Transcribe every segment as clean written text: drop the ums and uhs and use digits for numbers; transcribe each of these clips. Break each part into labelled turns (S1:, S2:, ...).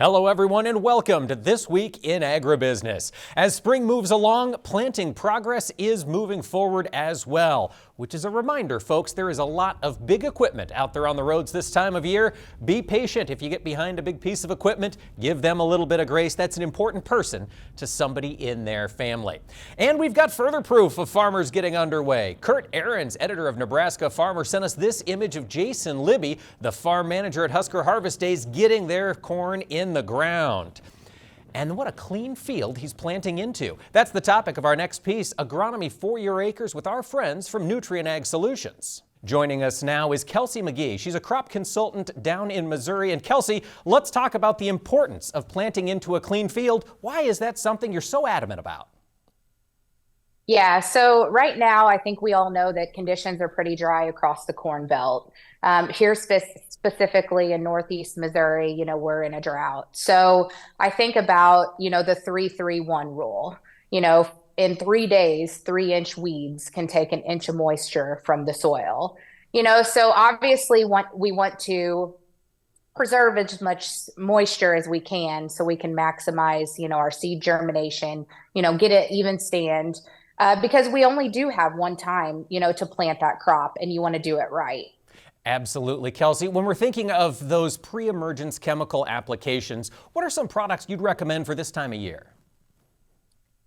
S1: Hello everyone and welcome to This Week in Agribusiness. As spring moves along, planting progress is moving forward as well, which is a reminder, folks, there is a lot of big equipment out there on the roads this time of year. Be patient. If you get behind a big piece of equipment, give them a little bit of grace. That's an important person to somebody in their family. And we've got further proof of farmers getting underway. Kurt Ahrens, editor of Nebraska Farmer, sent us this image of Jason Libby, the farm manager at Husker Harvest Days, getting their corn in the ground. And what a clean field he's planting into. That's the topic of our next piece, Agronomy for Your Acres, with our friends from Nutrien Ag Solutions. Joining us now is KELSEY McGEE. She's a crop consultant down in Missouri. And KELSEY, let's talk about the importance of planting into a clean field. Why is that something you're so adamant about?
S2: Yeah, so right now, I think we all know that conditions are pretty dry across the Corn Belt. Here specifically in Northeast Missouri, we're in a drought. So I think about, the 3-3-1 rule. In 3 days, 3-inch weeds can take an inch of moisture from the soil. So obviously we want to preserve as much moisture as we can so we can maximize, our seed germination, get an even stand. Because we only do have one time, to plant that crop, and you want to do it right.
S1: Absolutely. KELSEY, when we're thinking of those pre-emergence chemical applications, what are some products you'd recommend for this time of year?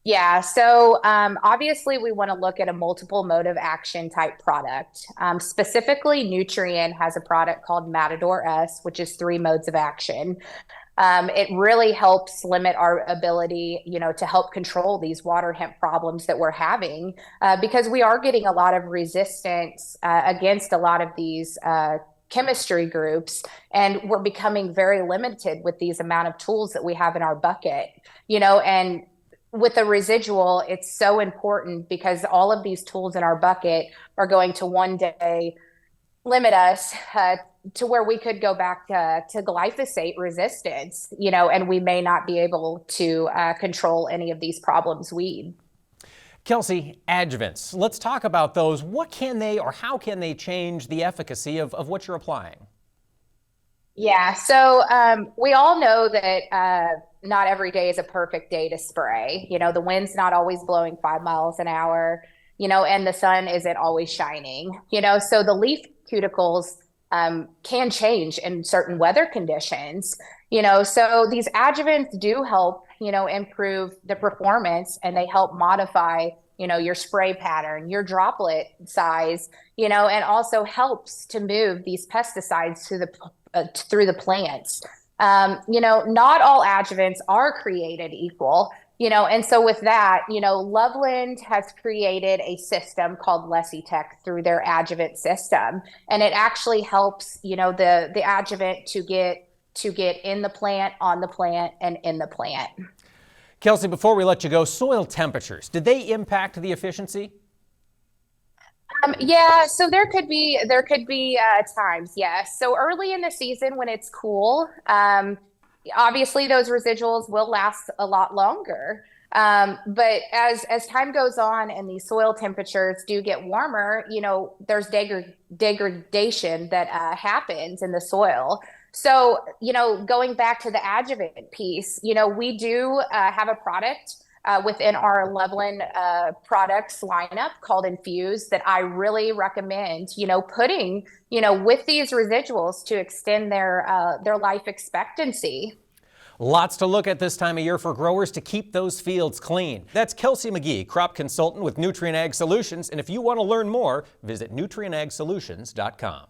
S2: Yeah, so obviously we want to look at a multiple mode of action type product. Specifically, Nutrien has a product called Matador S, which is 3 modes of action. It really helps limit our ability, to help control these water hemp problems that we're having because we are getting a lot of resistance against a lot of these chemistry groups, and we're becoming very limited with these amount of tools that we have in our bucket, and with the residual, it's so important because all of these tools in our bucket are going to one day limit us to where we could go back to glyphosate resistance, and we may not be able to control any of these problems weed.
S1: KELSEY, adjuvants. Let's talk about those. What can they or how can they change the efficacy of what you're applying?
S2: Yeah, so we all know that not every day is a perfect day to spray. The wind's not always blowing 5 miles an hour, and the sun isn't always shining, so the leaf cuticles can change in certain weather conditions, so these adjuvants do help, improve the performance, and they help modify, your spray pattern, your droplet size, and also helps to move these pesticides through the plants. Not all adjuvants are created equal. And so with that, Loveland has created a system called LessiTech through their adjuvant system. And it actually helps, the adjuvant to get in the plant, on the plant, and in the plant.
S1: KELSEY, before we let you go, soil temperatures, did they impact the efficiency?
S2: Yeah, so there could be times, yes. So early in the season when it's cool, obviously those residuals will last a lot longer. But as time goes on and these soil temperatures do get warmer, there's degradation that happens in the soil. So, going back to the adjuvant piece, we do have a product within our Loveland products lineup called Infuse that I really recommend, putting, with these residuals to extend their life expectancy.
S1: Lots to look at this time of year for growers to keep those fields clean. That's KELSEY McGEE, crop consultant with Nutrien Ag Solutions. And if you want to learn more, visit nutrienagsolutions.com.